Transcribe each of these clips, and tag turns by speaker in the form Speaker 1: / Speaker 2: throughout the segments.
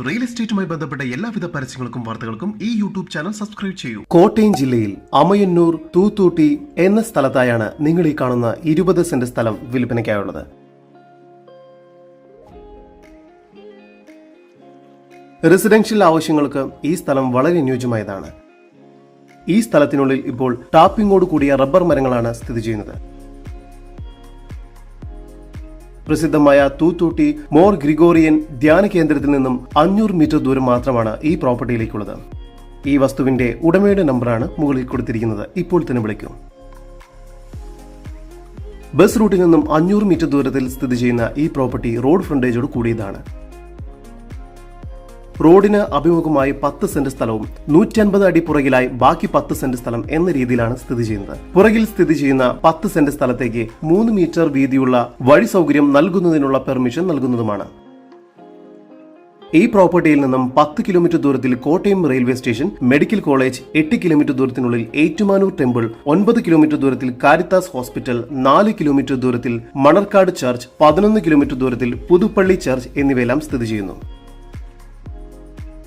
Speaker 1: Real എസ്റ്റേറ്റുമായി ബന്ധപ്പെട്ട എല്ലാവിധ പരസ്യങ്ങൾക്കും വാർത്തകൾക്കും ഈ യൂട്യൂബ് ചാനൽ സബ്സ്ക്രൈബ് ചെയ്യൂ.
Speaker 2: കോട്ടയം ജില്ലയിൽ അമയന്നൂർ തൂത്തൂട്ടി എന്ന സ്ഥലത്തായാണ് നിങ്ങൾ ഈ കാണുന്ന 20 സെന്റ് സ്ഥലം വിൽപ്പനയ്ക്കായുള്ളത്. റെസിഡൻഷ്യൽ ആവശ്യങ്ങൾക്ക് ഈ സ്ഥലം വളരെ അനുയോജ്യമായതാണ്. ഈ സ്ഥലത്തിനുള്ളിൽ ഇപ്പോൾ ടാപ്പിംഗോട് കൂടിയ റബ്ബർ മരങ്ങളാണ് സ്ഥിതി ചെയ്യുന്നത്. പ്രസിദ്ധമായ തൂത്തൂട്ടി മോർ ഗ്രിഗോറിയൻ ധ്യാന കേന്ദ്രത്തിൽ നിന്നും 500 മീറ്റർ ദൂരം മാത്രമാണ് ഈ പ്രോപ്പർട്ടിയിലേക്കുള്ളത്. ഈ വസ്തുവിന്റെ ഉടമയുടെ നമ്പറാണ് മുകളിൽ കൊടുത്തിരിക്കുന്നത്. ഇപ്പോൾ തന്നെ വിളിക്കൂ. ബസ് റൂട്ടിൽ നിന്നും 500 മീറ്റർ ദൂരത്തിൽ സ്ഥിതി ചെയ്യുന്ന ഈ പ്രോപ്പർട്ടി റോഡ് ഫ്രണ്ടേജോട് കൂടിയതാണ്. റോഡിന് അഭിമുഖമായി 10 സെന്റ് സ്ഥലവും 150 അടി പുറകിലായി ബാക്കി 10 സെന്റ് സ്ഥലം എന്ന രീതിയിലാണ് സ്ഥിതി ചെയ്യുന്നത്. പുറകിൽ സ്ഥിതി ചെയ്യുന്ന 10 സെന്റ് സ്ഥലത്തേക്ക് 3 മീറ്റർ വീതിയുള്ള വഴി സൗകര്യം നൽകുന്നതിനുള്ള പെർമിഷൻ നൽകുന്നതുമാണ്. ഈ പ്രോപ്പർട്ടിയിൽ നിന്നും 10 കിലോമീറ്റർ ദൂരത്തിൽ Kottayam railway station, medical college, 8 kilometre ദൂരത്തിനുള്ളിൽ ഏറ്റുമാനൂർ ടെമ്പിൾ, 9 കിലോമീറ്റർ ദൂരത്തിൽ കാരിത്താസ് ഹോസ്പിറ്റൽ, 4 കിലോമീറ്റർ ദൂരത്തിൽ മണർക്കാട് ചർച്ച്, 11 കിലോമീറ്റർ ദൂരത്തിൽ പുതുപ്പള്ളി ചർച്ച് എന്നിവയെല്ലാം സ്ഥിതി ചെയ്യുന്നു.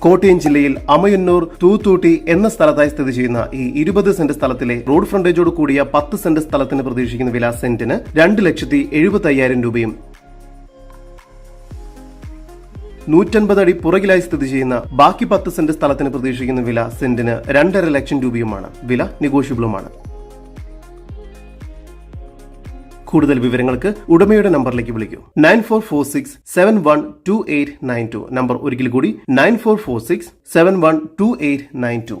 Speaker 2: കോട്ടയം ജില്ലയിൽ അമയന്നൂർ തൂത്തൂട്ടി എന്ന സ്ഥലത്തായി സ്ഥിതി ചെയ്യുന്ന ഈ 20 സെന്റ് സ്ഥലത്തിലെ റോഡ് ഫ്രണ്ടേജോട് കൂടിയ 10 സെന്റ് സ്ഥലത്തിന് പ്രതീക്ഷിക്കുന്ന വില സെന്റിന് 2,75,000 രൂപയും 150 അടി പുറകിലായി സ്ഥിതി ചെയ്യുന്ന ബാക്കി 10 സെന്റ് സ്ഥലത്തിന് പ്രതീക്ഷിക്കുന്ന വില സെന്റിന് 2.5 ലക്ഷം രൂപയുമാണ്. വില നെഗോഷ്യബിളുമാണ്. കൂടുതൽ വിവരങ്ങൾക്ക് ഉടമയുടെ നമ്പറിലേക്ക് വിളിക്കൂ. 9446712892. നമ്പർ ഒരിക്കൽ കൂടി 9446712892.